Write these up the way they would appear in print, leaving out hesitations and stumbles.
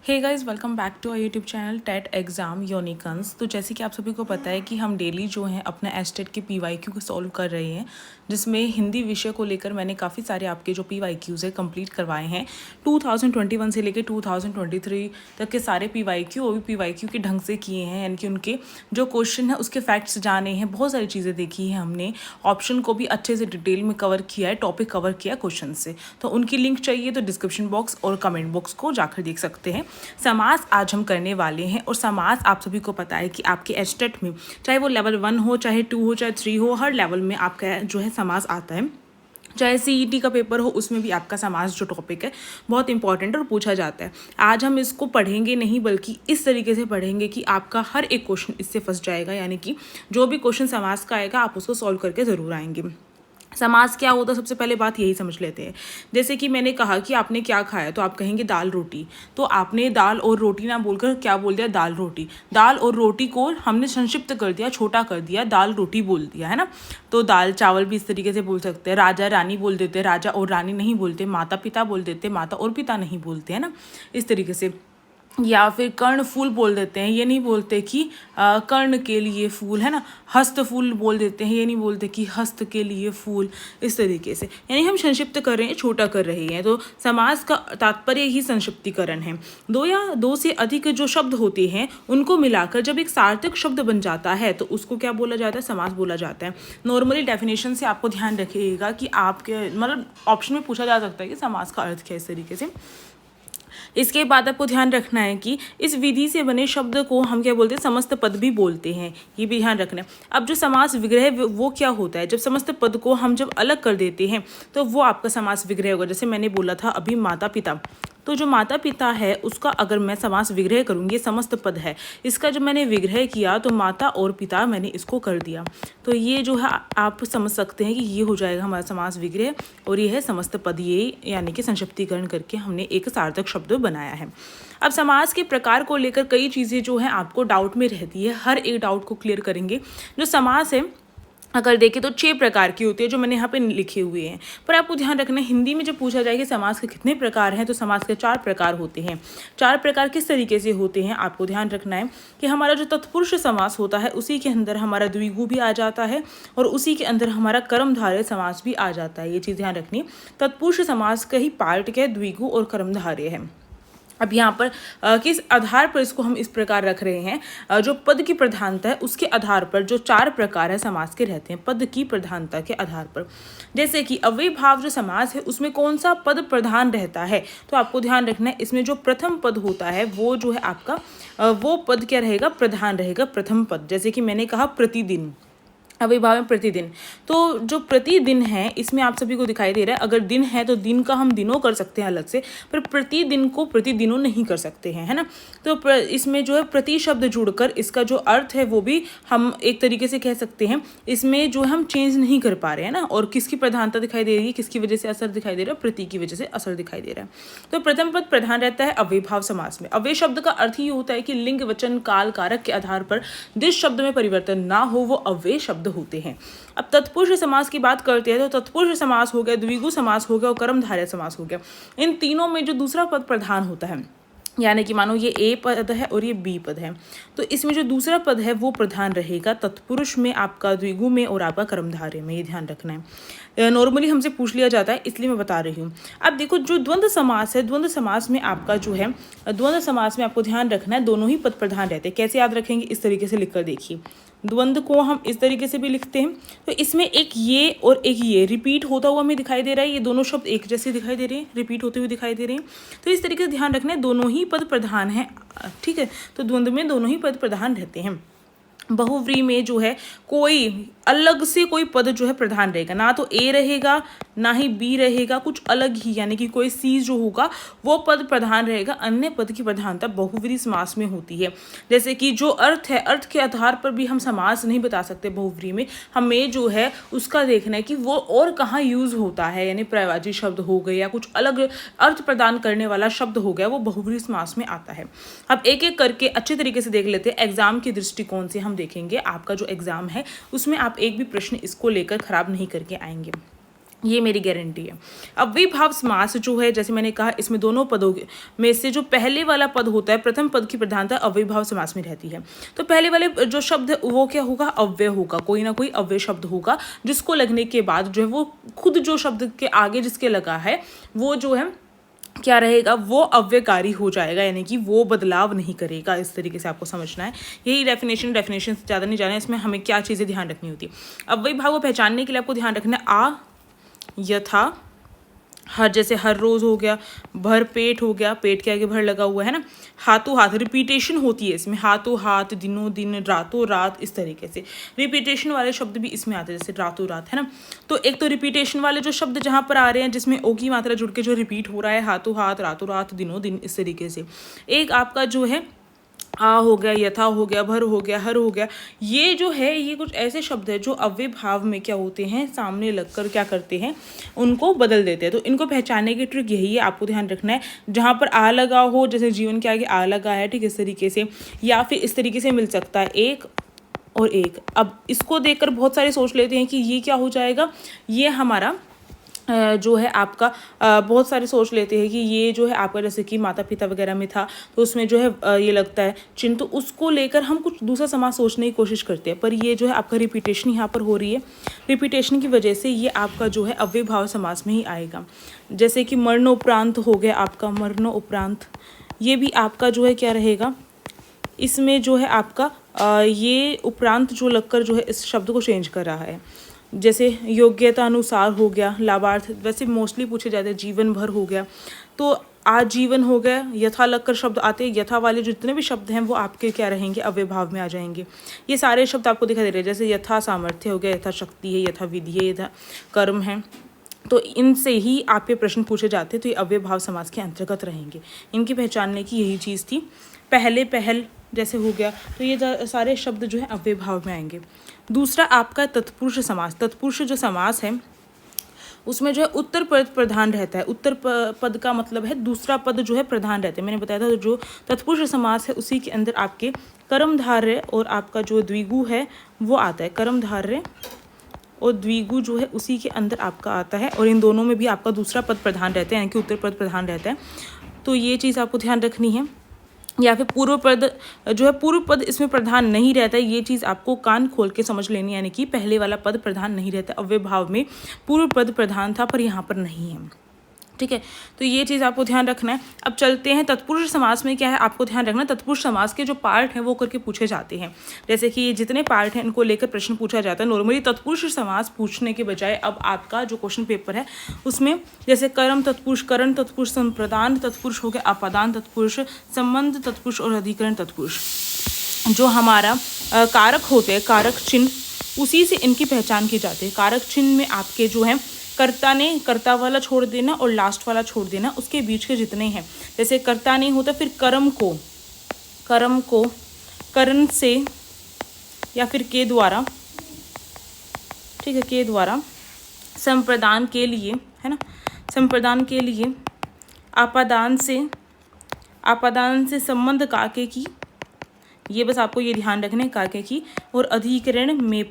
Hey guys, welcome back to our YouTube channel TET exam unicorns. तो जैसे कि आप सभी को पता है कि हम डेली जो है अपना एस्टेट के पीवाईक्यू को सॉल्व कर रहे हैं, जिसमें हिंदी विषय को लेकर मैंने काफ़ी सारे आपके जो पीवाईक्यूज़ है कंप्लीट करवाए हैं। 2021 से लेकर 2023 तक के सारे पीवाईक्यू वो भी पीवाईक्यू के ढंग से किए हैं, यानी कि उनके जो क्वेश्चन है उसके फैक्ट्स जाने हैं, बहुत सारी चीज़ें देखी हैं हमने। ऑप्शन को भी अच्छे से डिटेल में कवर किया है, टॉपिक कवर किया क्वेश्चन से। तो उनकी लिंक चाहिए तो डिस्क्रिप्शन बॉक्स और कमेंट बॉक्स को जाकर देख सकते हैं। समास आज हम करने वाले हैं, और समास आप सभी को पता है कि आपके एस्टेट में चाहे वो लेवल 1 हो, चाहे 2 हो, चाहे 3 हो, हर लेवल में आपका जो है समास आता है। चाहे सीईटी का पेपर हो, उसमें भी आपका समास जो टॉपिक है बहुत इंपॉर्टेंट और पूछा जाता है। आज हम इसको पढ़ेंगे नहीं, बल्कि इस तरीके से पढ़ेंगे कि आपका हर एक क्वेश्चन इससे फंस जाएगा, यानी कि जो भी क्वेश्चन समास का आएगा आप उसको सॉल्व करके ज़रूर आएंगे। समास क्या होता है, सबसे पहले बात यही समझ लेते हैं। जैसे कि मैंने कहा कि आपने क्या खाया, तो आप कहेंगे दाल रोटी। तो आपने दाल और रोटी ना बोलकर क्या बोल दिया, दाल रोटी। दाल और रोटी को हमने संक्षिप्त कर दिया, छोटा कर दिया, दाल रोटी बोल दिया, है ना। तो दाल चावल भी इस तरीके से बोल सकते हैं। राजा रानी बोल देते, राजा और रानी नहीं बोलते। माता पिता बोल देते, माता और पिता नहीं बोलते, है ना, इस तरीके से। या फिर कर्ण फूल बोल देते हैं, ये नहीं बोलते कि कर्ण के लिए फूल, है ना। हस्त फूल बोल देते हैं, ये नहीं बोलते कि हस्त के लिए फूल, इस तरीके से। यानी हम संक्षिप्त कर रहे हैं, छोटा कर रहे हैं। तो समास का तात्पर्य ही संक्षिप्तीकरण है। दो या दो से अधिक जो शब्द होते हैं उनको मिलाकर जब एक सार्थक शब्द बन जाता है तो उसको क्या बोला जाता है, समास बोला जाता है। नॉर्मली डेफिनेशन से आपको ध्यान रखिएगा कि आपके मतलब ऑप्शन में पूछा जा सकता है कि समास का अर्थ क्या है, इस तरीके से। इसके बाद आपको ध्यान रखना है कि इस विधि से बने शब्द को हम क्या बोलते हैं, समस्त पद भी बोलते हैं, ये भी ध्यान रखना है। अब जो समास विग्रह वो क्या होता है, जब समस्त पद को हम जब अलग कर देते हैं तो वो आपका समास विग्रह होगा। जैसे मैंने बोला था अभी माता पिता, तो जो माता पिता है उसका अगर मैं समास विग्रह करूँगी, ये समस्त पद है, इसका जब मैंने विग्रह किया तो माता और पिता मैंने इसको कर दिया। तो ये जो है आप समझ सकते हैं कि ये हो जाएगा हमारा समास विग्रह, और ये है समस्त पद, ये यानी कि संक्षिप्तीकरण करके हमने एक सार्थक शब्द बनाया है। अब समास के प्रकार को लेकर कई चीज़ें जो हैं आपको डाउट में रहती है, हर एक डाउट को क्लियर करेंगे। जो समास है अगर देखें तो 6 प्रकार की होती है, जो मैंने यहाँ पे लिखे हुए हैं। पर आपको ध्यान रखना है, हिंदी में जब पूछा जाए कि समास के कितने प्रकार हैं, तो समास के 4 प्रकार होते हैं। 4 प्रकार किस तरीके से होते हैं, आपको ध्यान रखना है कि हमारा जो तत्पुरुष समास होता है उसी के अंदर हमारा द्विगु भी आ जाता है, और उसी के अंदर हमारा कर्मधारय समास भी आ जाता है। ये चीज़ ध्यान रखनी। तत्पुरुष समास का ही पार्ट क्या है, द्विगु और कर्मधारय है। अब यहाँ पर किस आधार पर इसको हम इस प्रकार रख रहे हैं, जो पद की प्रधानता है उसके आधार पर जो 4 प्रकार है समास के रहते हैं, पद की प्रधानता के आधार पर। जैसे कि अव्ययीभाव जो समास है उसमें कौन सा पद प्रधान रहता है, तो आपको ध्यान रखना है इसमें जो प्रथम पद होता है वो जो है आपका वो पद क्या रहेगा, प्रधान रहेगा, प्रथम पद। जैसे कि मैंने कहा प्रतिदिन, अव्ययीभाव में प्रतिदिन, तो जो प्रतिदिन है इसमें आप सभी को दिखाई दे रहा है, अगर दिन है तो दिन का हम दिनों कर सकते हैं अलग से, पर प्रतिदिन को प्रतिदिनों नहीं कर सकते हैं, है ना। तो इसमें जो है प्रति शब्द जुड़कर इसका जो अर्थ है वो भी हम एक तरीके से कह सकते हैं, इसमें जो हम चेंज नहीं कर पा रहे हैं ना। और किसकी प्रधानता दिखाई दे रही है, किसकी वजह से असर दिखाई दे रहा है, प्रति की वजह से असर दिखाई दे रहा है। तो प्रथम पद प्रधान रहता है अव्ययीभाव समास में। अव्यय शब्द का अर्थ ही होता है कि लिंग वचन काल कारक के आधार पर जिस शब्द में परिवर्तन ना हो वो अव्यय शब्द होते हैं। अब तत्पुरुष समास की बात करते हैं, तो तत्पुरुष समास हो गया, द्विगु समास हो गया और कर्मधारय समास हो गया। इन तीनों में जो दूसरा पद प्रधान होता है, यानी कि मानो ये ए पद है और ये बी पद है, तो इसमें जो दूसरा पद है वो प्रधान रहेगा तत्पुरुष में, आपका द्विगु में और आपका कर्मधारय में, ये ध्यान रखना है। नॉर्मली हमसे पूछ लिया जाता है इसलिए मैं बता रही हूँ। अब देखो जो द्वंद्व समास है, द्वंद्व समास में आपका जो है, द्वंद्व समास में आपको ध्यान रखना है दोनों ही पद प्रधान रहते हैं। कैसे याद रखेंगे, इस तरीके से लिख कर देखिए। द्वंद्व को हम इस तरीके से भी लिखते हैं, तो इसमें एक ये और एक ये रिपीट होता हुआ हमें दिखाई दे रहा है, ये दोनों शब्द एक जैसे दिखाई दे रहे हैं, रिपीट होते हुए दिखाई दे रहे हैं। तो इस तरीके से ध्यान रखना है दोनों ही पद प्रधान हैं, ठीक है। तो द्वंद्व में दोनों ही पद प्रधान रहते हैं। बहुव्रीहि में जो है कोई अलग से कोई पद जो है प्रधान रहेगा, ना तो ए रहेगा ना ही बी रहेगा, कुछ अलग ही, यानी कि कोई सी जो होगा वो पद प्रधान रहेगा। अन्य पद की प्रधानता बहुव्रीहि समास में होती है। जैसे कि जो अर्थ है, अर्थ के आधार पर भी हम समास नहीं बता सकते बहुव्रीहि में, हमें जो है उसका देखना है कि वो और कहाँ यूज होता है, यानी प्रयोज्य शब्द हो गए या कुछ अलग अर्थ प्रदान करने वाला शब्द हो गया, वो बहुव्रीहि समास में आता है। अब एक एक करके अच्छे तरीके से देख लेते हैं। एग्जाम के दृष्टिकोण से हम देखेंगे, आपका जो एग्जाम है उसमें आप एक भी प्रश्न इसको लेकर खराब नहीं करके आएंगे। ये मेरी गारंटी है। अव्ययीभाव समास जो है, जैसे मैंने कहा, इसमें दोनों पदों में से जो पहले वाला पद होता है, प्रथम पद की प्रधानता अव्ययीभाव समास में रहती है। तो पहले वाले जो शब्द है वो क्या होगा, अव्यय होगा, कोई ना कोई अव्यय शब्द होगा जिसको लगने के बाद जो है वो खुद जो शब्द के आगे जिसके लगा है वो जो है क्या रहेगा, वो अव्ययकारी हो जाएगा, यानी कि वो बदलाव नहीं करेगा। इस तरीके से आपको समझना है। यही डेफिनेशन से ज़्यादा नहीं जाना है। इसमें हमें क्या चीज़ें ध्यान रखनी होती है, अव्ययीभाव को पहचानने के लिए आपको ध्यान रखना है आ, यथा, हर, जैसे हर रोज हो गया, भर पेट हो गया, पेट के आगे भर लगा हुआ है ना, हाथों हाथ, रिपीटेशन होती है इसमें, हाथों हाथ, दिनों दिन, रातों रात, इस तरीके से रिपीटेशन वाले शब्द भी इसमें आते हैं, जैसे रातों रात है ना। तो एक तो रिपीटेशन वाले जो शब्द जहाँ पर आ रहे हैं जिसमें ओ की मात्रा जुड़ के जो रिपीट हो रहा है, हाथों हाथ, रातों रात, दिनों दिन, इस तरीके से। एक आपका जो है आ हो गया, यथा हो गया, भर हो गया, हर हो गया, ये जो है ये कुछ ऐसे शब्द है जो अव्यय भाव में क्या होते हैं, सामने लगकर क्या करते हैं, उनको बदल देते हैं। तो इनको पहचानने की ट्रिक यही है, आपको ध्यान रखना है। जहाँ पर आ लगा हो, जैसे जीवन के आगे आ लगा है, ठीक, इस तरीके से, या फिर इस तरीके से मिल सकता है, एक और एक। अब इसको देखकर बहुत सारे सोच लेते हैं कि ये क्या हो जाएगा, ये हमारा जो है आपका बहुत सारे सोच लेते हैं कि ये जो है आपका, जैसे कि माता पिता वगैरह में था तो उसमें जो है ये लगता है चिन्ह, तो उसको लेकर हम कुछ दूसरा समास सोचने की कोशिश करते हैं, पर ये जो है आपका रिपीटेशन यहाँ पर हो रही है, रिपीटेशन की वजह से ये आपका जो है अव्ययीभाव समास में ही आएगा। जैसे कि मरणोपरांत हो गया आपका, मरणोपरांत, ये भी आपका जो है क्या रहेगा, इसमें जो है आपका ये उपरांत जो लगकर जो है इस शब्द को चेंज कर रहा है। जैसे योग्यता अनुसार हो गया, लाभार्थ, वैसे मोस्टली पूछे जाते हैं, जीवन भर हो गया, तो आजीवन हो गया, यथा लगकर शब्द आते हैं, यथा वाले जितने भी शब्द हैं वो आपके क्या रहेंगे, अव्ययभाव में आ जाएंगे। ये सारे शब्द आपको दिखाई दे रहे हैं, जैसे यथा सामर्थ्य हो गया, यथा शक्ति है, यथा विधि है, यथा कर्म है, तो इनसे ही आपके प्रश्न पूछे जाते हैं, तो ये अव्ययभाव समास के अंतर्गत रहेंगे। इनकी पहचानने की यही चीज़ थी। पहले, पहल जैसे हो गया, तो ये सारे शब्द जो है अव्ययभाव में आएंगे। दूसरा आपका तत्पुरुष समास। तत्पुरुष जो समास है उसमें जो है उत्तर पद प्रधान रहता है। उत्तर पद का मतलब है दूसरा पद जो है प्रधान रहता है। मैंने बताया था जो तत्पुरुष समास है उसी के अंदर आपके कर्मधारय और आपका जो द्विगु है वो आता है। कर्मधारय और द्विगु जो है उसी के अंदर आपका आता है, और इन दोनों में भी आपका दूसरा पद प्रधान रहता है, यानी कि उत्तर पद प्रधान रहता है। तो ये चीज़ आपको ध्यान रखनी है। या फिर पूर्व पद जो है, पूर्व पद इसमें प्रधान नहीं रहता है, ये चीज़ आपको कान खोल के समझ लेनी, यानी कि पहले वाला पद प्रधान नहीं रहता। अव्ययभाव में पूर्व पद प्रधान था पर यहाँ पर नहीं है, ठीक है। तो ये चीज़ आपको ध्यान रखना है। अब चलते हैं तत्पुरुष समास में क्या है, आपको ध्यान रखना, तत्पुरुष समास के जो पार्ट हैं वो करके पूछे जाते हैं। जैसे कि ये जितने पार्ट हैं इनको लेकर प्रश्न पूछा जाता है। नॉर्मली तत्पुरुष समास पूछने के बजाय अब आपका जो क्वेश्चन पेपर है उसमें जैसे कर्म तत्पुरुष, करण तत्पुरुष, संप्रदान तत्पुरुष हो गया, अपादान तत्पुरुष, संबंध तत्पुरुष और अधिकरण तत्पुरुष, जो हमारा कारक होते हैं, कारक चिन्ह, उसी से इनकी पहचान की जाती है। कारक चिन्ह में आपके जो है कर्ता ने कर्ता वाला छोड़ देना और लास्ट वाला छोड़ देना, उसके बीच के जितने हैं, जैसे कर्ता नहीं होता फिर कर्म को करण से या फिर के द्वारा, ठीक है, के द्वारा, संप्रदान के लिए, है ना, संप्रदान के लिए, आपादान से संबंध काके की, ये बस आपको ये ध्यान रखना है, काके की, और अधिकरण में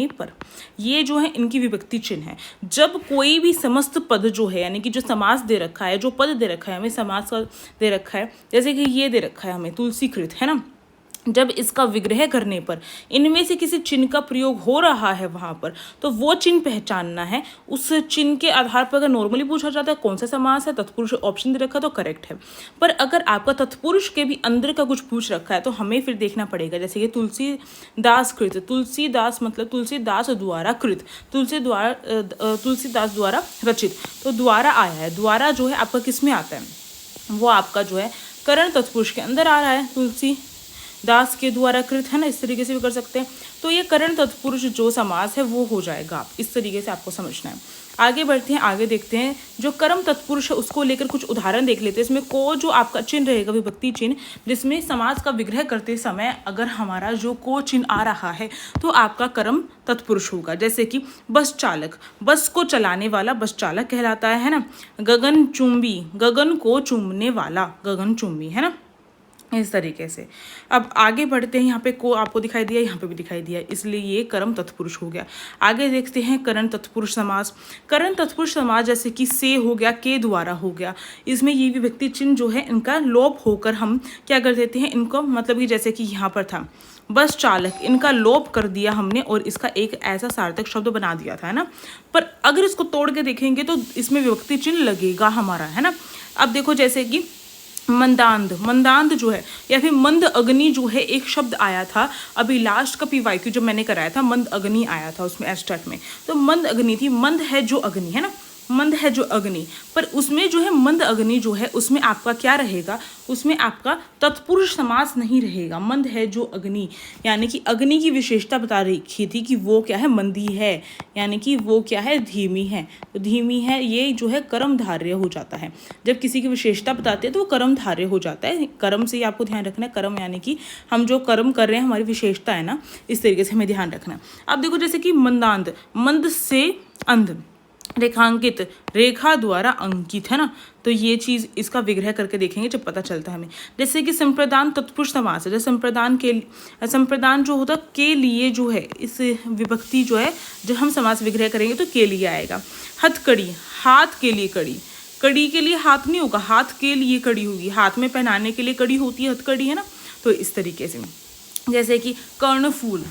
पर, ये जो है इनकी विभक्ति चिन्ह है। जब कोई भी समस्त पद जो है, यानी कि जो समास दे रखा है, जो पद दे रखा है हमें, समास का दे रखा है, जैसे कि ये दे रखा है हमें तुलसीकृत, है ना, जब इसका विग्रह करने पर इनमें से किसी चिन्ह का प्रयोग हो रहा है वहाँ पर, तो वो चिन्ह पहचानना है। उस चिन्ह के आधार पर अगर नॉर्मली पूछा जाता है कौन सा समास है, तत्पुरुष ऑप्शन दे रखा तो करेक्ट है। पर अगर आपका तत्पुरुष के भी अंदर का कुछ पूछ रखा है तो हमें फिर देखना पड़ेगा। जैसे कि तुलसीदास कृत, तुलसीदास मतलब तुलसीदास द्वारा कृत, तुलसीदास द्वारा रचित, तो द्वारा आया है। द्वारा जो है आपका किस में आता है, वो आपका जो है करण तत्पुरुष के अंदर आ रहा है, तुलसी दास के द्वारा कृत, है ना, इस तरीके से भी कर सकते हैं। तो ये करण तत्पुरुष जो समास है वो हो जाएगा। आप इस तरीके से आपको समझना है। आगे बढ़ते हैं, आगे देखते हैं जो कर्म तत्पुरुष है उसको लेकर कुछ उदाहरण देख लेते हैं। इसमें को जो आपका चिन्ह रहेगा, विभक्ति चिन्ह, जिसमें समास का विग्रह करते समय अगर हमारा जो को चिन्ह आ रहा है तो आपका कर्म तत्पुरुष होगा। जैसे कि बस चालक, बस को चलाने वाला बस चालक कहलाता है ना। गगन चुंबी, गगन को चूमने वाला गगन चुंबी, है ना। इस तरीके से। अब आगे बढ़ते हैं, यहाँ पे को आपको दिखाई दिया, यहाँ पे भी दिखाई दिया, इसलिए ये कर्म तत्पुरुष हो गया। आगे देखते हैं करण तत्पुरुष समास। करण तत्पुरुष समास जैसे कि से हो गया, के द्वारा हो गया, इसमें ये विभक्ति चिन्ह जो है इनका लोप होकर हम क्या कर देते हैं, इनको मतलब कि जैसे कि यहाँ पर था बस चालक, इनका लोप कर दिया हमने और इसका एक ऐसा सार्थक शब्द बना दिया था, है ना। पर अगर इसको तोड़ के देखेंगे तो इसमें विभक्ति चिन्ह लगेगा हमारा, है ना। अब देखो जैसे कि मंदांध, मंदांध जो है या फिर मंद अग्नि जो है, एक शब्द आया था अभी लास्ट का पीवाईक्यू जब मैंने कराया था, मंद अग्नि आया था उसमें एस्टेट में, तो मंद अग्नि थी, मंद है जो अग्नि, है ना, मंद है जो अग्नि। पर उसमें जो है मंद अग्नि जो है उसमें आपका क्या रहेगा, उसमें आपका तत्पुरुष समास नहीं रहेगा। मंद है जो अग्नि यानी कि अग्नि की विशेषता बता रही थी कि वो क्या है, मंदी है, यानी कि वो क्या है, धीमी है। तो धीमी है ये जो है कर्मधारय हो जाता है। जब किसी की विशेषता बताते हैं तो वो कर्मधारय हो जाता है। कर्म से ही आपको ध्यान रखना है, कर्म यानी कि हम जो कर्म कर रहे हैं हमारी विशेषता है ना, इस तरीके से हमें ध्यान रखना है। अब देखो जैसे कि मंदांध, मंद से अंध, रेखांकित, रेखा द्वारा अंकित, है ना। तो ये चीज़ इसका विग्रह करके देखेंगे जब पता चलता है हमें। जैसे कि संप्रदान तत्पुरुष समास है, जैसे संप्रदान जो होता के लिए जो है, इस विभक्ति जो है जब हम समास विग्रह करेंगे तो के लिए आएगा। हथकड़ी, हाथ के लिए कड़ी, कड़ी के लिए हाथ नहीं होगा, हाथ के लिए कड़ी होगी, हाथ में पहनाने के लिए कड़ी होती है हथकड़ी, है ना। तो इस तरीके से जैसे कि कर्णफूल,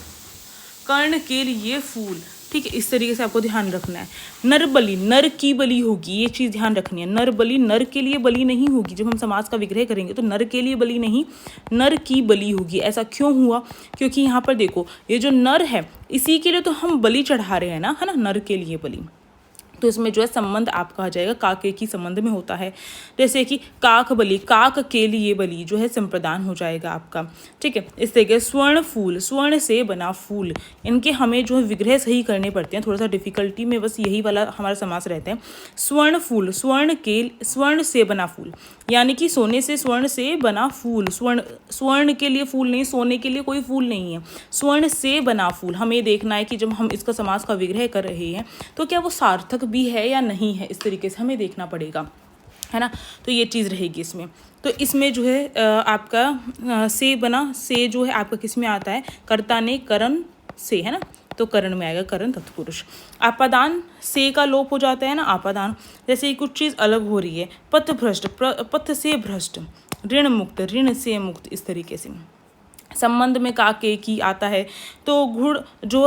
कर्ण के लिए फूल, ठीक है, इस तरीके से आपको ध्यान रखना है। नर बलि, नर की बलि होगी, ये चीज़ ध्यान रखनी है। नर बलि, नर के लिए बलि नहीं होगी, जब हम समास का विग्रह करेंगे तो नर के लिए बलि नहीं, नर की बलि होगी। ऐसा क्यों हुआ, क्योंकि यहाँ पर देखो ये जो नर है इसी के लिए तो हम बलि चढ़ा रहे हैं ना, है ना, नर के लिए बलि। तो इसमें जो है संबंध आपका आ जाएगा काके की संबंध में होता है। जैसे कि काक बलि, काक के लिए बलि जो है संप्रदान हो जाएगा आपका, ठीक है। इस तरीके स्वर्ण फूल, स्वर्ण से बना फूल, इनके हमें जो है विग्रह सही करने पड़ते हैं, थोड़ा सा डिफिकल्टी में बस यही वाला हमारा समास रहते हैं। स्वर्ण फूल, स्वर्ण के, स्वर्ण से बना फूल यानी कि सोने से, स्वर्ण से बना फूल, स्वर्ण, स्वर्ण के लिए फूल नहीं, सोने के लिए कोई फूल नहीं है, स्वर्ण से बना फूल। हमें देखना है कि जब हम इसका समास का विग्रह कर रहे हैं तो क्या वो सार्थक भी है या नहीं है, इस तरीके से हमें देखना पड़ेगा, है ना। तो ये चीज़ रहेगी इसमें। तो इसमें जो है आपका से बना, से जो है आपका किस में आता है, कर्ता ने करण से, है ना, तो करण में आएगा करण तत्पुरुष। आपादान, से का लोप हो जाता है ना, आपादान, जैसे कुछ चीज़ अलग हो रही है। पथ भ्रष्ट, पथ से भ्रष्ट, ऋण मुक्त, ऋण से मुक्त, इस तरीके से। संबंध में काके की आता है तो घुड़ जो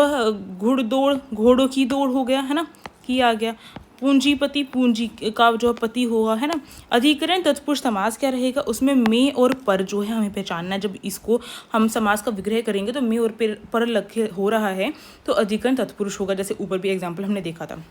घुड़दौड़, घोड़ों की दौड़ हो गया, है ना, की आ गया। पूंजीपति, पूंजी का जो पति होगा, है ना। अधिकरण तत्पुरुष समास क्या रहेगा, उसमें में और पर जो है हमें पहचानना है। जब इसको हम समास का विग्रह करेंगे तो में और पर लग हो रहा है तो अधिकरण तत्पुरुष होगा, जैसे ऊपर भी एग्जाम्पल हमने देखा था।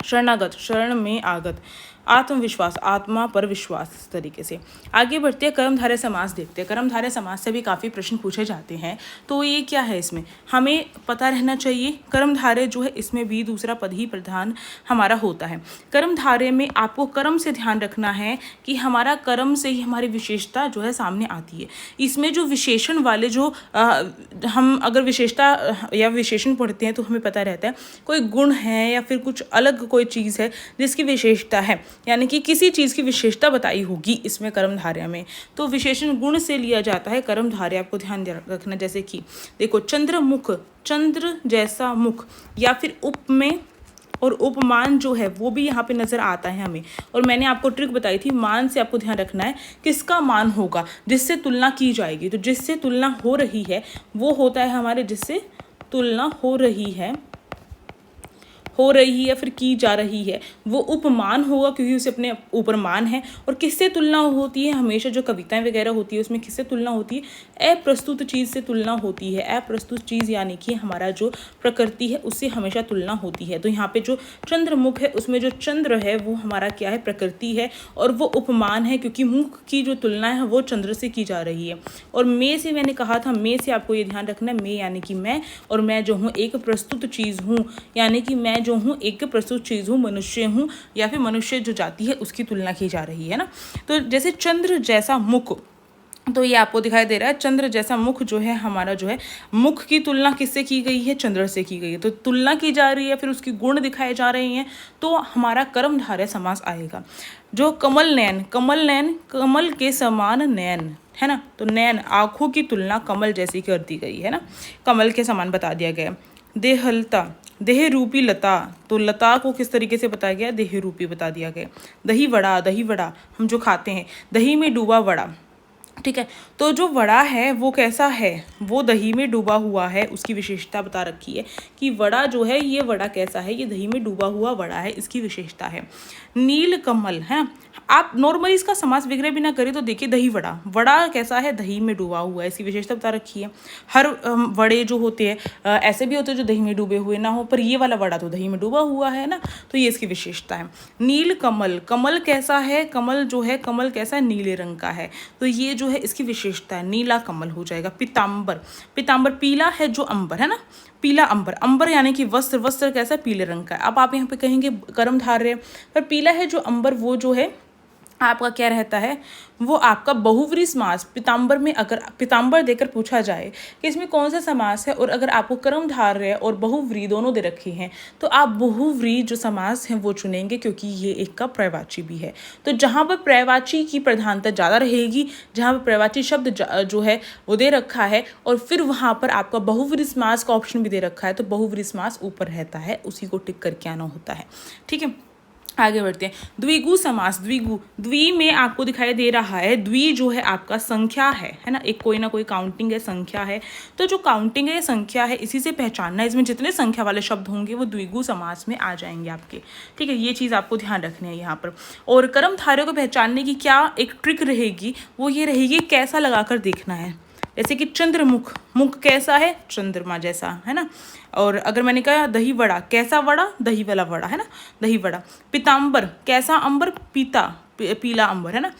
शरणागत, शरण में आगत, आत्मविश्वास, आत्मा पर विश्वास, इस तरीके से। आगे बढ़ते हैं कर्मधारय समास देखते हैं। कर्मधारय समास से भी काफ़ी प्रश्न पूछे जाते हैं, तो ये क्या है, इसमें हमें पता रहना चाहिए। कर्मधारय जो है इसमें भी दूसरा पद ही प्रधान हमारा होता है। कर्मधारय में आपको कर्म से ध्यान रखना है कि हमारा कर्म से ही हमारी विशेषता जो है सामने आती है। इसमें जो विशेषण वाले जो हम अगर विशेषता या विशेषण पढ़ते हैं तो हमें पता रहता है कोई गुण है या फिर कुछ अलग कोई चीज़ है जिसकी विशेषता है, यानी कि किसी चीज़ की विशेषता बताई होगी इसमें कर्मधारय में, तो विशेषण गुण से लिया जाता है कर्मधारय। आपको ध्यान रखना, जैसे कि देखो चंद्रमुख, चंद्र जैसा मुख, या फिर उपमेय और उपमान जो है वो भी यहाँ पे नजर आता है हमें। और मैंने आपको ट्रिक बताई थी, मान से आपको ध्यान रखना है किसका मान होगा, जिससे तुलना की जाएगी। तो जिससे तुलना हो रही है वो होता है हमारे, जिससे तुलना हो रही है या फिर की जा रही है वो उपमान होगा, क्योंकि उसे अपने ऊपर मान है। और किससे तुलना होती है, हमेशा जो कविताएं वगैरह होती है उसमें किससे तुलना होती है, अप्रस्तुत चीज़ से तुलना होती है। अप्रस्तुत चीज़ यानी कि हमारा जो प्रकृति है उससे हमेशा तुलना होती है। तो यहाँ पे जो चंद्रमुख है उसमें जो चंद्र है वो हमारा क्या है, प्रकृति है, और वो उपमान है क्योंकि मुख की जो तुलना है वो चंद्र से की जा रही है। और मैं से मैंने कहा था, मैं से आपको ये ध्यान रखना है, मैं यानी कि मैं, और मैं जो हूँ एक प्रस्तुत चीज़ हूँ, यानी कि मैं जो हूँ एक प्रस्तुत चीज़ हूँ, मनुष्य हूँ, या फिर मनुष्य जो जाति है उसकी तुलना की जा रही है ना। तो जैसे चंद्र जैसा मुख, तो ये आपको दिखाई दे रहा है चंद्र जैसा मुख जो है हमारा, जो है मुख की तुलना किससे की गई है, चंद्र से की गई है। तो तुलना की जा रही है, फिर उसकी गुण दिखाए जा रहे हैं, तो हमारा कर्मधारय समास आएगा। जो कमल नयन, कमल नयन, कमल के समान नयन, है ना, तो नैन आँखों की तुलना कमल जैसी कर दी गई है ना, कमल के समान बता दिया गया। देहलता देह रूपी लता, तो लता को किस तरीके से बताया गया, देह रूपी बता दिया गया। दही वड़ा हम जो खाते हैं, दही में डूबा वड़ा, ठीक है। तो जो वड़ा है वो कैसा है, वो दही में डूबा हुआ है, उसकी विशेषता बता रखी है कि वड़ा जो है ये वड़ा कैसा है, ये दही में डूबा हुआ वड़ा है, इसकी विशेषता है। नील कमल है ना, आप नॉर्मली इसका समास विग्रह भी ना करें तो देखिए दही वड़ा, वड़ा कैसा है, दही में डूबा हुआ है, इसकी विशेषता बता रखी है। हर वड़े जो होते हैं ऐसे भी होते हैं जो दही में डूबे हुए ना हो, पर ये वाला वड़ा तो दही में डूबा हुआ है ना, तो ये इसकी विशेषता है। नील कमल, कमल कैसा है, कमल जो है, कमल कैसा है, नीले रंग का है, तो ये जो है इसकी विशेषता है, नीला कमल हो जाएगा। पीताम्बर, पीताम्बर पीला है जो अंबर है ना, पीला अंबर, अंबर यानी कि वस्त्र, वस्त्र कैसा है, पीले रंग का है। अब आप यहाँ पे कहेंगे कर्मधारय, पर पीला है जो अंबर वो जो है आपका क्या रहता है, वो आपका बहुव्रीहि समास। पीताम्बर में अगर पीताम्बर देकर पूछा जाए कि इसमें कौन सा समास है, और अगर आपको कर्मधारय और बहुव्रीहि दोनों दे रखे हैं, तो आप बहुव्रीहि जो समास है वो चुनेंगे, क्योंकि ये एक का पर्यायवाची भी है। तो जहाँ पर पर्यायवाची की प्रधानता ज़्यादा रहेगी, जहाँ पर पर्यायवाची शब्द जो है वो दे रखा है, और फिर वहाँ पर आपका बहुव्रीहि समास का ऑप्शन भी दे रखा है, तो बहुव्रीहि समास ऊपर रहता है, उसी को टिक करके आना होता है, ठीक है। आगे बढ़ते हैं। द्विगु समास, द्विगु, द्वि में आपको दिखाई दे रहा है, द्वि जो है आपका संख्या है ना, एक कोई ना कोई काउंटिंग है, संख्या है, तो जो काउंटिंग है संख्या है, इसी से पहचानना है, इसमें जितने संख्या वाले शब्द होंगे वो द्विगु समास में आ जाएंगे आपके, ठीक है। ये चीज़ आपको ध्यान रखनी है यहाँ पर। और कर्मधारय को पहचानने की क्या एक ट्रिक रहेगी, वो ये रहेगी कैसा लगाकर देखना है, जैसे कि चंद्रमुख, मुख कैसा है, चंद्रमा जैसा है ना। और अगर मैंने कहा दही वड़ा, कैसा वड़ा, दही वाला वड़ा है ना, दही वड़ा। पीताम्बर, कैसा अंबर, पीला अंबर है ना।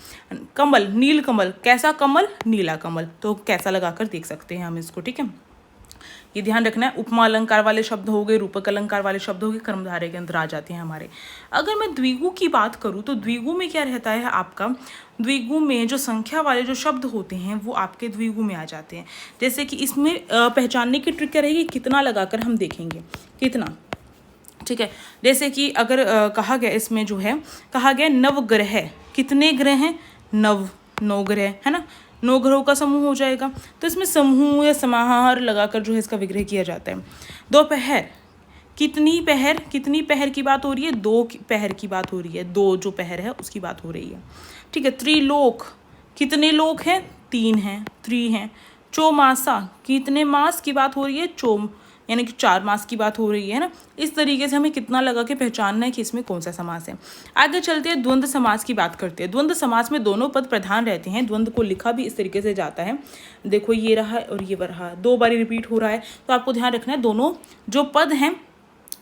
कमल, नील कमल, कैसा कमल, नीला कमल, तो कैसा लगाकर देख सकते हैं हम इसको, ठीक है। ये ध्यान रखना है। उपमा अलंकार वाले शब्द हो गए, रूपक अलंकार वाले शब्द हो गए, कर्मधारय के अंदर आ जाते हैं हमारे। अगर मैं द्विगु की बात करूँ तो द्विगु में क्या रहता है आपका, द्विगु में जो संख्या वाले जो शब्द होते हैं वो आपके द्विगु में आ जाते हैं। जैसे कि इसमें पहचानने की ट्रिक क्या रहेगी, कितना लगाकर हम देखेंगे, कितना, ठीक है। जैसे कि अगर कहा गया, इसमें जो है कहा गया नवग्रह, कितने ग्रह हैं, नौ ग्रह है ना, 9 ग्रहों का समूह हो जाएगा, तो इसमें समूह या समाहार लगाकर जो है इसका विग्रह किया जाता है। दोपहर, कितनी पहर, कितनी पहर की बात हो रही है, 2 पहर की बात हो रही है, 2 जो पहर है उसकी बात हो रही है, ठीक है। त्रिलोक, कितने लोक हैं, 3 हैं, 3 हैं। चौमासा, कितने मास की बात हो रही है, चौम यानी कि 4 मास की बात हो रही है ना। इस तरीके से हमें कितना लगा के पहचानना है कि इसमें कौन सा समास है। आगे चलते हैं, द्वंद्व समास की बात करते हैं। द्वंद्व समास में दोनों पद प्रधान रहते हैं, द्वंद्व को लिखा भी इस तरीके से जाता है, देखो ये रहा और ये रहा, 2 बारी रिपीट हो रहा है, तो आपको ध्यान रखना है दोनों जो पद हैं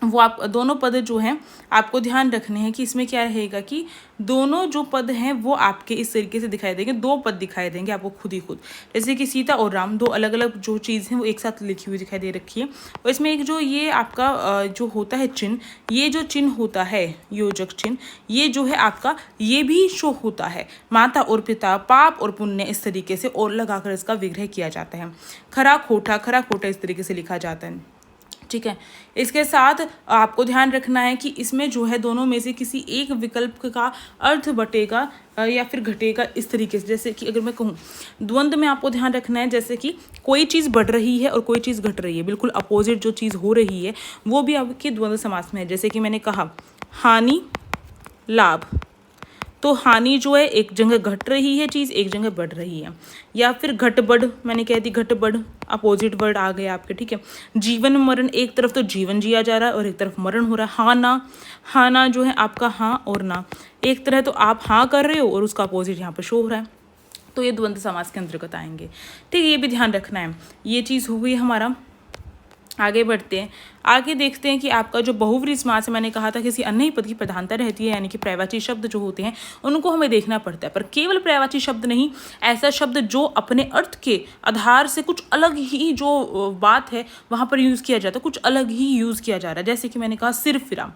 वो आप दोनों पद जो हैं आपको ध्यान रखने हैं कि इसमें क्या रहेगा कि दोनों जो पद हैं वो आपके इस तरीके से दिखाई देंगे, 2 पद दिखाई देंगे आपको खुद ही खुद, जैसे कि सीता और राम, 2 अलग अलग जो चीज़ हैं वो एक साथ लिखी हुई दिखाई दे रखी है। और इसमें एक जो ये आपका जो होता है चिन्ह, ये जो चिन्ह होता है योजक चिन्ह, ये जो है आपका ये भी शो होता है, माता और पिता, पाप और पुण्य, इस तरीके से और लगाकर इसका विग्रह किया जाता है। खरा खोटा इस तरीके से लिखा जाता है, ठीक है। इसके साथ आपको ध्यान रखना है कि इसमें जो है दोनों में से किसी एक विकल्प का अर्थ बटेगा या फिर घटेगा, इस तरीके से। जैसे कि अगर मैं कहूँ द्वंद्व में आपको ध्यान रखना है, जैसे कि कोई चीज़ बढ़ रही है और कोई चीज़ घट रही है, बिल्कुल अपोजिट जो चीज़ हो रही है वो भी आपके द्वंद्व समास में है। जैसे कि मैंने कहा हानि लाभ, तो हानि जो है एक जगह घट रही है चीज़, एक जगह बढ़ रही है, या फिर घट बढ़, मैंने कह दी घट बढ़, अपोजिट वर्ड आ गए आपके, ठीक है। जीवन मरण, एक तरफ तो जीवन जिया जा रहा है और एक तरफ मरण हो रहा है। हाँ ना, हाँ ना जो है आपका हाँ और ना, एक तरह तो आप हाँ कर रहे हो और उसका अपोजिट यहाँ पर शो हो रहा है, तो ये द्वंद्व समास के अंतर्गत आएंगे, ठीक है। ये भी ध्यान रखना है। ये चीज़ हो गई हमारा। आगे बढ़ते हैं, आगे देखते हैं कि आपका जो बहुव्रीहि समास है, मैंने कहा था किसी अन्य ही पद की प्रधानता रहती है, यानी कि पर्यायवाची शब्द जो होते हैं उनको हमें देखना पड़ता है, पर केवल पर्यायवाची शब्द नहीं, ऐसा शब्द जो अपने अर्थ के आधार से कुछ अलग ही जो बात है वहाँ पर यूज़ किया जाता है, कुछ अलग ही यूज़ किया जा रहा है। जैसे कि मैंने कहा सिर फिरा,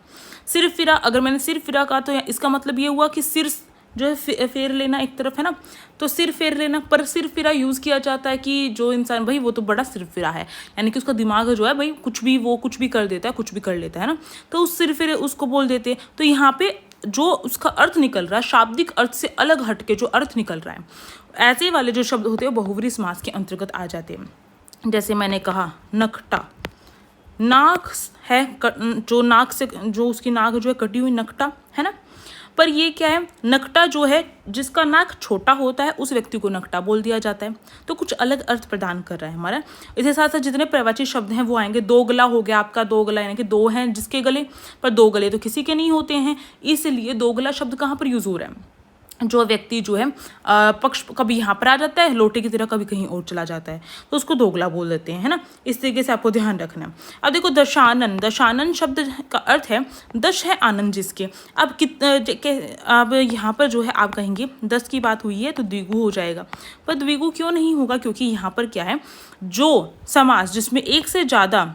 सिर फिरा, अगर मैंने सिर फिरा कहा तो इसका मतलब ये हुआ कि सिर जो है फेर लेना एक तरफ है ना, तो सिर फेर लेना, पर सिर फिरा यूज़ किया जाता है कि जो इंसान भाई वो तो बड़ा सिर फिरा है, यानी कि उसका दिमाग जो है भाई वो कुछ भी कर देता है, कुछ भी कर लेता है ना, तो उस सिर फिरे उसको बोल देते हैं। तो यहाँ पे जो उसका अर्थ निकल रहा है शाब्दिक अर्थ से अलग हटके जो अर्थ निकल रहा है, ऐसे वाले जो शब्द होते हैं बहुव्रीहि समास के अंतर्गत आ जाते हैं। जैसे मैंने कहा नकटा, नाक है जो नाक से जो उसकी नाक जो है कटी हुई, नकटा है ना, पर ये क्या है, नकटा जो है जिसका नाक छोटा होता है उस व्यक्ति को नकटा बोल दिया जाता है, तो कुछ अलग अर्थ प्रदान कर रहा है हमारा। इसके साथ साथ जितने प्रवाची शब्द हैं वो आएंगे। दो गला हो गया आपका, दो गला यानी कि दो हैं जिसके गले, पर दो गले तो किसी के नहीं होते हैं, इसलिए दो गला शब्द कहाँ पर यूज हो रहा है, जो व्यक्ति जो है पक्ष कभी यहाँ पर आ जाता है लोटे की तरह, कभी कहीं और चला जाता है, तो उसको दोगला बोल देते हैं, है ना। इस तरीके से आपको ध्यान रखना है। अब देखो दशानन, दशानन शब्द का अर्थ है दश है आनंद जिसके। अब यहाँ पर जो है आप कहेंगे 10 की बात हुई है तो द्विगु हो जाएगा, पर द्विगु क्यों नहीं होगा, क्योंकि यहाँ पर क्या है, जो समास जिसमें एक से ज़्यादा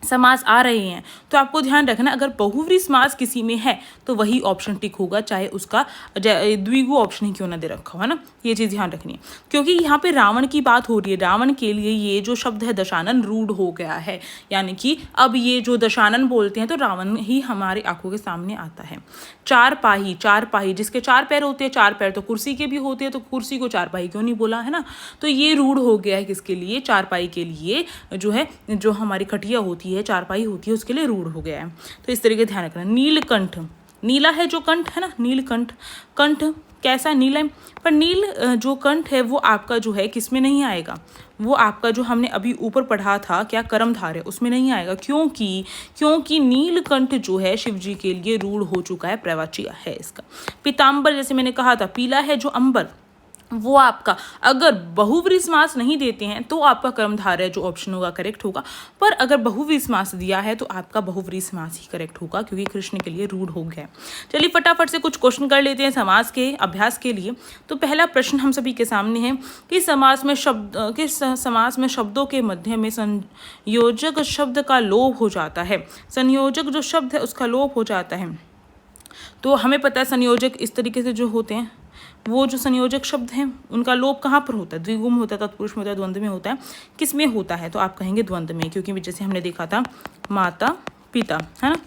समास आ रहे हैं, तो आपको ध्यान रखना अगर बहुव्रीहि समास किसी में है तो वही ऑप्शन टिक होगा, चाहे उसका द्विगु ऑप्शन ही क्यों ना दे रखा हो, है ना, ये चीज़ ध्यान रखनी है। क्योंकि यहाँ पे रावण की बात हो रही है, रावण के लिए ये जो शब्द है दशानन रूढ़ हो गया है, यानी कि अब ये जो दशानन बोलते हैं तो रावण ही हमारी आंखों के सामने आता है। चारपाही, चारपाही जिसके 4 पैर होते हैं, 4 पैर तो कुर्सी के भी होते हैं, तो कुर्सी को चारपाही क्यों नहीं बोला, है ना, तो ये रूढ़ हो गया है किसके लिए, चारपाई के लिए, जो है जो हमारी खटिया होती है, चारपाई होती है, उसके लिए रूढ़ हो गया है। तो इस तरीके ध्यान रखना। नीलकंठ, नीला है जो कंठ है ना, नीलकंठ, कंठ कैसा नीला है, पर नील जो कंठ है वो आपका जो है किस में नहीं आएगा, वो आपका जो हमने अभी ऊपर पढ़ा था क्या कर्मधारय, उसमें नहीं आएगा। क्योंकि नीलकंठ जो है शिव जी के लिए रूढ़ हो चुका है, प्रवाची है इसका। पीताम्बर जैसे मैंने कहा था, पीला है जो अंबर, वो आपका अगर बहुव्रीहि समास नहीं देते हैं तो आपका कर्मधारय जो ऑप्शन होगा करेक्ट होगा, पर अगर बहुव्रीहि समास दिया है तो आपका बहुव्रीहि समास ही करेक्ट होगा, क्योंकि कृष्ण के लिए रूढ़ हो गया। चलिए फटाफट से कुछ क्वेश्चन कर लेते हैं समास के अभ्यास के लिए। तो पहला प्रश्न हम सभी के सामने है कि समास में शब्दों के मध्य में संयोजक शब्द का लोप हो जाता है, संयोजक जो शब्द है उसका लोप हो जाता है। तो हमें पता है संयोजक इस तरीके से जो होते हैं, वो जो संयोजक शब्द हैं उनका लोप कहाँ पर होता है, द्विगु में होता है, तत्पुरुष में होता है, द्वंद्व में होता है, किस में होता है, तो आप कहेंगे द्वंद्व में, क्योंकि जैसे हमने देखा था माता पिता, है ना,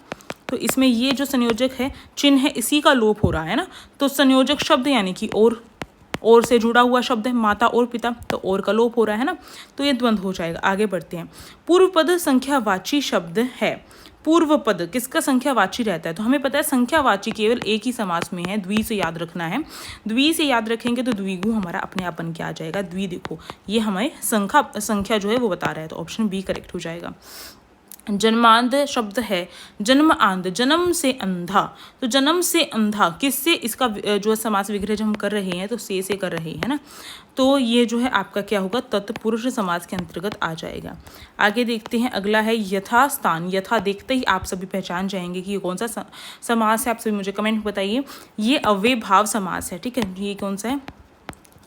तो इसमें ये जो संयोजक है चिन्ह है इसी का लोप हो रहा है ना, तो संयोजक शब्द यानी कि और से जुड़ा हुआ शब्द है माता और पिता, तो और का लोप हो रहा है ना, तो ये द्वंद्व हो जाएगा। आगे बढ़ते हैं। पूर्व पद संख्यावाची शब्द है, पूर्व पद किसका संख्यावाची रहता है, तो हमें पता है संख्यावाची केवल एक ही समास में है, द्वि से याद रखना है, द्वि से याद रखेंगे तो द्विगु हमारा अपने आप बन के आ जाएगा। द्वि देखो ये हमें संख्या जो है वो बता रहा है, तो ऑप्शन बी करेक्ट हो जाएगा। जन्मांध शब्द है, जन्म आंध, जन्म से अंधा, तो जन्म से अंधा किससे, इसका जो समास विग्रह जो हम कर रहे हैं तो से कर रहे हैं ना, तो ये जो है आपका क्या होगा, तत्पुरुष समास के अंतर्गत आ जाएगा। आगे देखते हैं, अगला है यथास्थान। यथा देखते ही आप सभी पहचान जाएंगे कि ये कौन सा समास है, आप सभी मुझे कमेंट में बताइए। ये अव्ययभाव समास है, ठीक है, ये कौन सा है,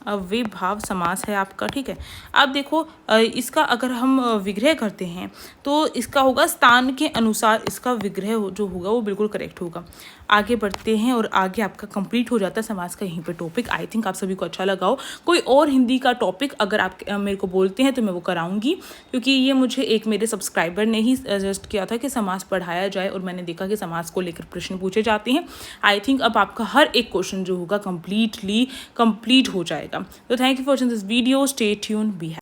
अव्ययभाव समास है आपका, ठीक है। अब देखो इसका अगर हम विग्रह करते हैं तो इसका होगा स्थान के अनुसार, इसका विग्रह जो होगा वो बिल्कुल करेक्ट होगा। आगे बढ़ते हैं और आगे आपका कंप्लीट हो जाता है समास का यहीं पे टॉपिक। आई थिंक आप सभी को अच्छा लगा हो। कोई और हिंदी का टॉपिक अगर आप मेरे को बोलते हैं तो मैं वो कराऊंगी, क्योंकि ये मुझे एक मेरे सब्सक्राइबर ने ही सजेस्ट किया था कि समास पढ़ाया जाए, और मैंने देखा कि समास को लेकर प्रश्न पूछे जाते हैं। आई थिंक अब आपका हर एक क्वेश्चन जो होगा कंप्लीट हो जाएगा। तो thank you for watching this video, stay tuned, be happy.